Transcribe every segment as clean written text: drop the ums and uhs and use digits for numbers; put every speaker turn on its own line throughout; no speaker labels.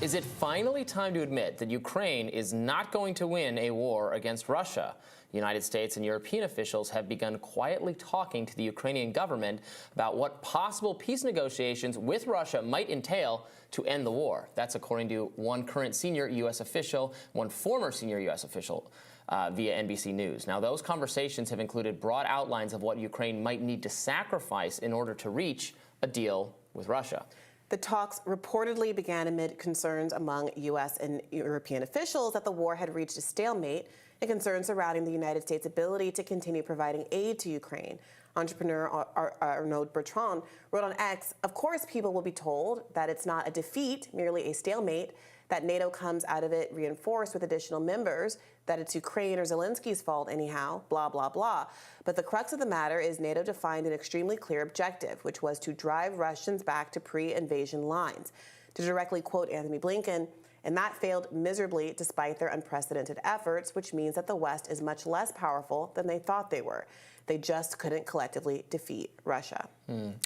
Is it finally time to admit that Ukraine is not going to win a war against Russia? The United States and European officials have begun quietly talking to the Ukrainian government about what possible peace negotiations with Russia might entail to end the war. That's according to one current senior U.S. official, one former senior U.S. official via NBC News. Now, those conversations have included broad outlines of what Ukraine might need to sacrifice in order to reach a deal with Russia.
The talks reportedly began amid concerns among U.S. and European officials that the war had reached a stalemate and concerns surrounding the United States' ability to continue providing aid to Ukraine. Entrepreneur Arnaud Bertrand wrote on X, "Of course people will be told that it's not a defeat, merely a stalemate, that NATO comes out of it reinforced with additional members, that it's Ukraine or Zelensky's fault anyhow, blah, blah, blah. But the crux of the matter is NATO defined an extremely clear objective, which was to drive Russians back to pre-invasion lines." To directly quote Anthony Blinken, "And that failed miserably despite their unprecedented efforts, which means that the West is much less powerful than they thought they were. They just couldn't collectively defeat Russia."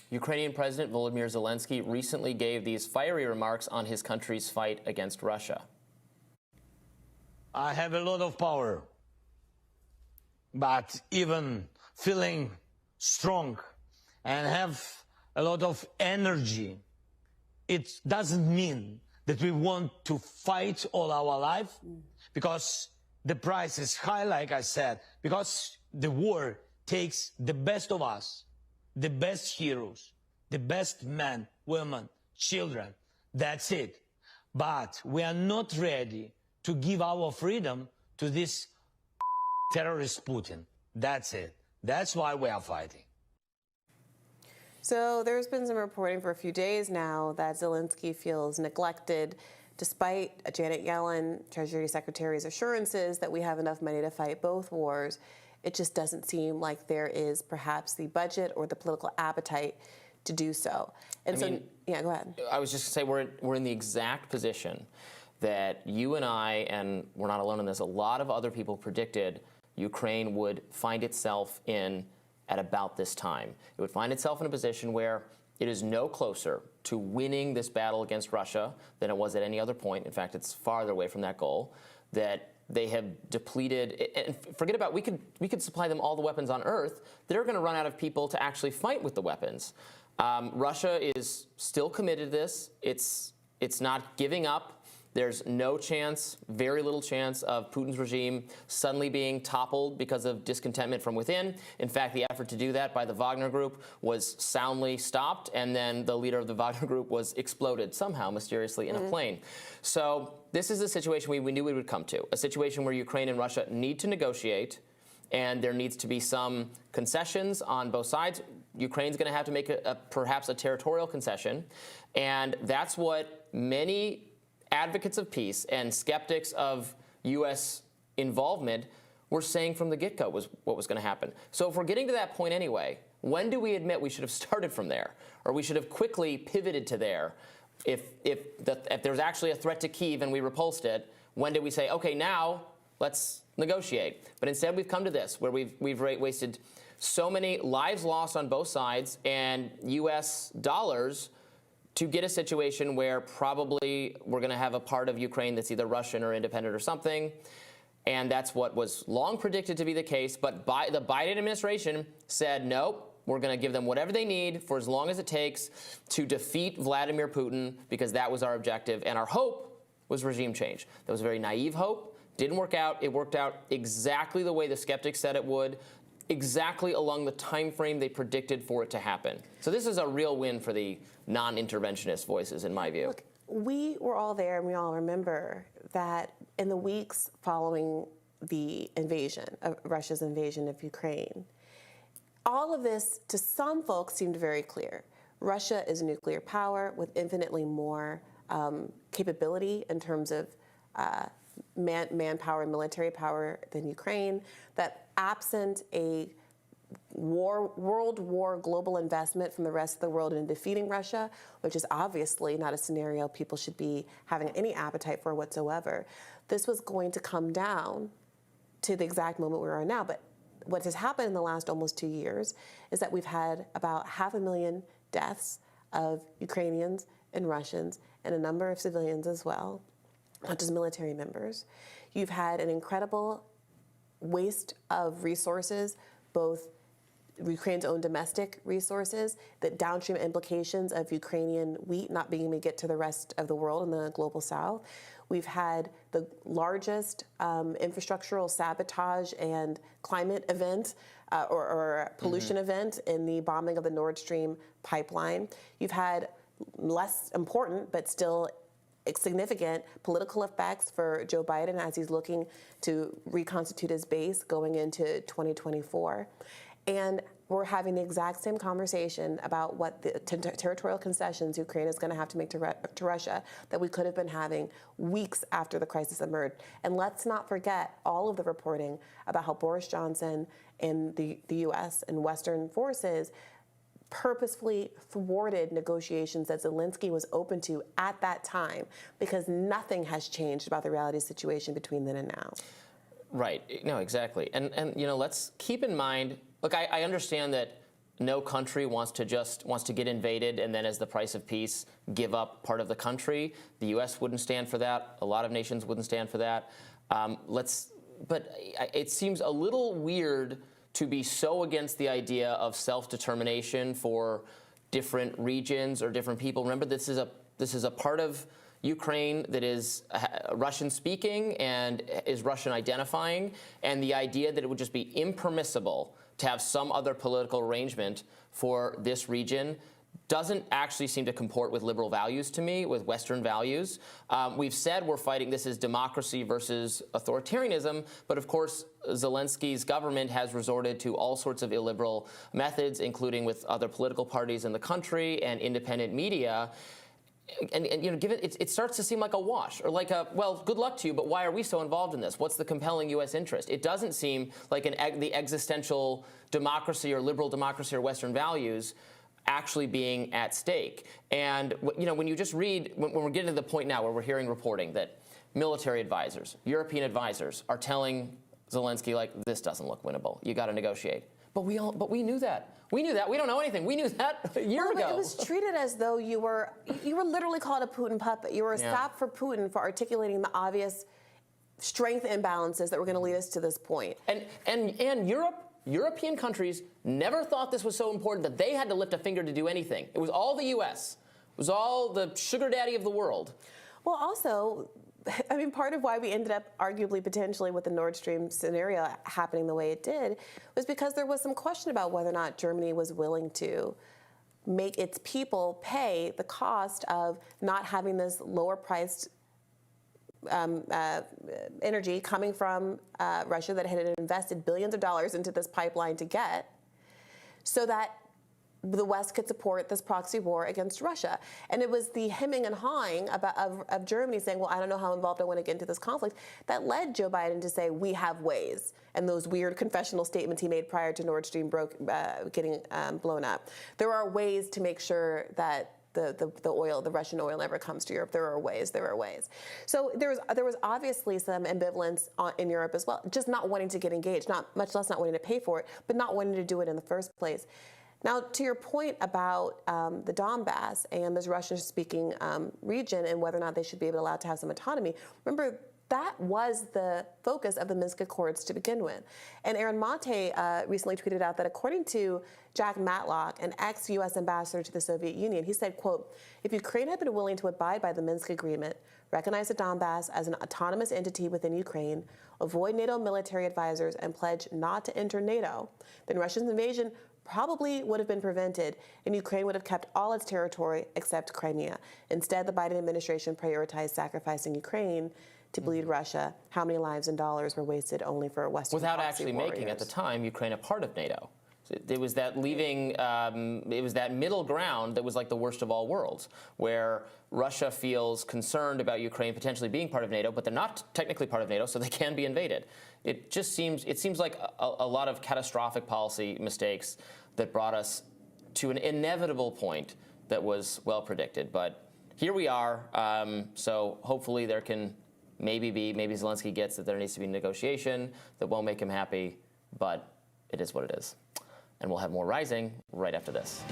Ukrainian President Volodymyr Zelensky recently gave these fiery remarks on his country's fight against Russia.
"I have a lot of power, but even feeling strong and have a lot of energy, it doesn't mean that we want to fight all our life, because the price is high, like I said, because the war takes the best of us, the best heroes, the best men, women, children. That's it. But we are not ready to give our freedom to this terrorist Putin. That's it. That's why we are fighting."
So there's been some reporting for a few days now that Zelensky feels neglected, despite Janet Yellen, Treasury Secretary's assurances that we have enough money to fight both wars. It just doesn't seem like there is perhaps the budget or the political appetite to do so. And yeah, go ahead.
I was just going to say we're in the exact position that you and I, and we're not alone in this, a lot of other people predicted Ukraine would find itself in at about this time. It would find itself in a position where it is no closer to winning this battle against Russia than it was at any other point. In fact, it's farther away from that goal. That they have depleted, and forget about, we could supply them all the weapons on Earth. They're going to run out of people to actually fight with the weapons. Russia is still committed to this. It's not giving up. There's no chance, very little chance, of Putin's regime suddenly being toppled because of discontentment from within. In fact, the effort to do that by the Wagner Group was soundly stopped, and then the leader of the Wagner Group was exploded somehow, mysteriously, in a plane. So this is a situation we knew we would come to, a situation where Ukraine and Russia need to negotiate, and there needs to be some concessions on both sides. Ukraine's going to have to make perhaps a territorial concession, and that's what many advocates of peace and skeptics of U.S. involvement were saying from the get-go was what was going to happen. So if we're getting to that point anyway, when do we admit we should have started from there, or we should have quickly pivoted to there? If there's actually a threat to Kyiv and we repulsed it, when did we say, okay, now let's negotiate? But instead we've come to this, where we've wasted so many lives lost on both sides and U.S. dollars to get a situation where probably we're going to have a part of Ukraine that's either Russian or independent or something. And that's what was long predicted to be the case. But the Biden administration said, nope, we're going to give them whatever they need for as long as it takes to defeat Vladimir Putin, because that was our objective. And our hope was regime change. That was a very naive hope. Didn't work out. It worked out exactly the way the skeptics said it would, exactly along the time frame they predicted for it to happen. So this is a real win for the non-interventionist voices, in my view.
Look, we were all there, and we all remember that in the weeks following the invasion, of Russia's invasion of Ukraine, all of this, to some folks, seemed very clear. Russia is a nuclear power with infinitely more capability in terms of manpower and military power than Ukraine, that absent a world war global investment from the rest of the world in defeating Russia, which is obviously not a scenario people should be having any appetite for whatsoever, this was going to come down to the exact moment we are now. But what has happened in the last almost 2 years is that we've had about 500,000 deaths of Ukrainians and Russians and a number of civilians as well, not just military members. You've had an incredible waste of resources, both Ukraine's own domestic resources, the downstream implications of Ukrainian wheat not being able to get to the rest of the world in the global south. We've had the largest infrastructural sabotage and climate event or pollution event in the bombing of the Nord Stream pipeline. You've had less important, but still significant political effects for Joe Biden as he's looking to reconstitute his base going into 2024. And we're having the exact same conversation about what the territorial concessions Ukraine is going to have to make to Russia that we could have been having weeks after the crisis emerged. And let's not forget all of the reporting about how Boris Johnson and the U.S. and Western forces purposefully thwarted negotiations that Zelensky was open to at that time, because nothing has changed about the reality situation between then and now.
Right. No, exactly. And you know, let's keep in mind, look, I understand that no country wants to get invaded and then, as the price of peace, give up part of the country. The U.S. wouldn't stand for that. A lot of nations wouldn't stand for that. But it seems a little weird to be so against the idea of self-determination for different regions or different people. Remember, this is a part of Ukraine that is Russian-speaking and is Russian-identifying, and the idea that it would just be impermissible to have some other political arrangement for this region doesn't actually seem to comport with liberal values to me, with Western values. We've said we're fighting, this is democracy versus authoritarianism, but of course Zelensky's government has resorted to all sorts of illiberal methods, including with other political parties in the country and independent media. And you know, it starts to seem like a wash, or like a, well, good luck to you, but why are we so involved in this? What's the compelling U.S. interest? It doesn't seem like the existential democracy or liberal democracy or Western values actually being at stake. And you know, when you just read, when we're getting to the point now where we're hearing reporting that military advisors, European advisors are telling Zelensky, like, this doesn't look winnable. You got to negotiate. But we knew that. We knew that. We don't know anything. We knew that a year ago.
It was treated as though you were literally called a Putin puppet. You were a sap for Putin for articulating the obvious strength imbalances that were going to lead us to this point.
And European countries never thought this was so important that they had to lift a finger to do anything. It was all the U.S. It was all the sugar daddy of the world.
Well, also, I mean, part of why we ended up arguably potentially with the Nord Stream scenario happening the way it did was because there was some question about whether or not Germany was willing to make its people pay the cost of not having this lower priced energy coming from Russia that had invested billions of dollars into this pipeline to get, so that the West could support this proxy war against Russia. And it was the hemming and hawing of Germany saying, well, I don't know how involved I want to get into this conflict, that led Joe Biden to say, we have ways. And those weird confessional statements he made prior to Nord Stream getting blown up. There are ways to make sure that the Russian oil never comes to Europe. There are ways. So there was obviously some ambivalence in Europe as well, just not wanting to get engaged, much less not wanting to pay for it, but not wanting to do it in the first place. Now, to your point about the Donbass and this Russian-speaking region and whether or not they should be allowed to have some autonomy, remember, that was the focus of the Minsk Accords to begin with. And Aaron Monte recently tweeted out that according to Jack Matlock, an ex-U.S. ambassador to the Soviet Union, he said, quote, if Ukraine had been willing to abide by the Minsk Agreement, recognize the Donbass as an autonomous entity within Ukraine, avoid NATO military advisors, and pledge not to enter NATO, then Russia's invasion probably would have been prevented, and Ukraine would have kept all its territory except Crimea. Instead, the Biden administration prioritized sacrificing Ukraine to bleed Russia. How many lives and dollars were wasted only for Western
without actually making, at the time, Ukraine a part of NATO? It was that leaving, it was that middle ground that was like the worst of all worlds, where Russia feels concerned about Ukraine potentially being part of NATO, but they're not technically part of NATO, so they can be invaded. It seems like a lot of catastrophic policy mistakes that brought us to an inevitable point that was well predicted. But here we are, so hopefully there can maybe Zelensky gets that there needs to be negotiation that won't make him happy, but it is what it is. And we'll have more Rising right after this.